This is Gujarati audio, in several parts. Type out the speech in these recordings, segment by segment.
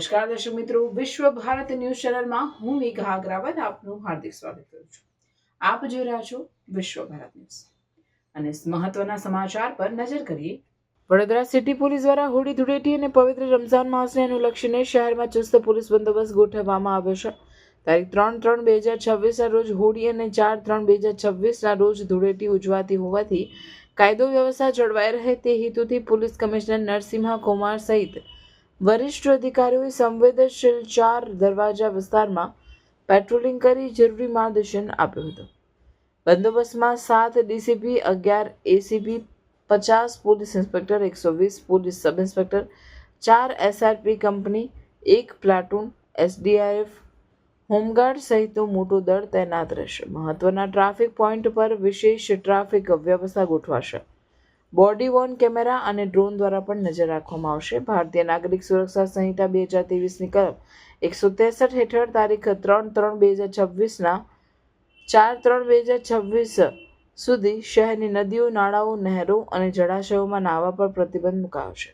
નમસ્કાર દર્શક મિત્રો, વિશ્વ ભારત ન્યૂઝ ચેનલમાં હું મેઘા અગ્રવાલ આપનું હાર્દિક સ્વાગત કરું છું. આપ જોઈ રહ્યા છો વિશ્વ ભારત ન્યૂઝ અને મહત્વના સમાચાર પર નજર કરીએ. વડોદરા સિટી પોલીસ દ્વારા હોળી ધૂળેટી અને પવિત્ર રમઝાન માસને અનુલક્ષીને શહેરમાં ચુસ્ત પોલીસ બંદોબસ્ત ગોઠવવામાં આવ્યો છે. તારીખ 3/3/2026 રોજ હોળી અને 4/3/2026 રોજ ધૂળેટી ઉજવાતી હોવાથી કાયદો વ્યવસ્થા જળવાઈ રહે તે હેતુથી પોલીસ કમિશનર નરસિંહા કુમાર સહિત વરિષ્ઠ અધિકારીઓએ સંવેદનશીલ 4 દરવાજા વિસ્તારમાં પેટ્રોલિંગ કરી જરૂરી માર્ગદર્શન આપ્યું હતું. બંદોબસ્તમાં 7 DCP, 11 ACP, 50 police inspector, 120 police sub inspector, 4 SRP company, 1 platoon, SDRF, home guard સહિતનું મોટું દળ તૈનાત રહેશે. મહત્વના ટ્રાફિક પોઈન્ટ પર વિશેષ ટ્રાફિક વ્યવસ્થા ગોઠવાશે. બોડી વોર્ન કેમેરા અને ડ્રોન દ્વારા પણ નજર રાખવામાં આવશે. ભારતીય નાગરિક સુરક્ષા સંહિતા 2023ની કલમ 163 હેઠળ તારીખ 3/3/2026ના 4/3/2026 સુધી શહેરની નદીઓ, નાળાઓ, નહેરો અને જળાશયોમાં નાહવા પર પ્રતિબંધ મુકાયો છે.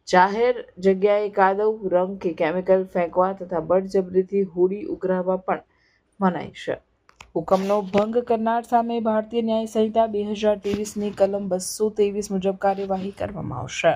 જાહેર જગ્યાએ કાદવ, રંગ કે કેમિકલ ફેંકવા તથા બળજબરીથી હોડી ઉઘરાવવા પણ મનાઈ છે. હુકમનો ભંગ કરનાર સામે ભારતીય ન્યાય સંહિતા 2023ની કલમ 223 મુજબ કાર્યવાહી કરવામાં આવશે.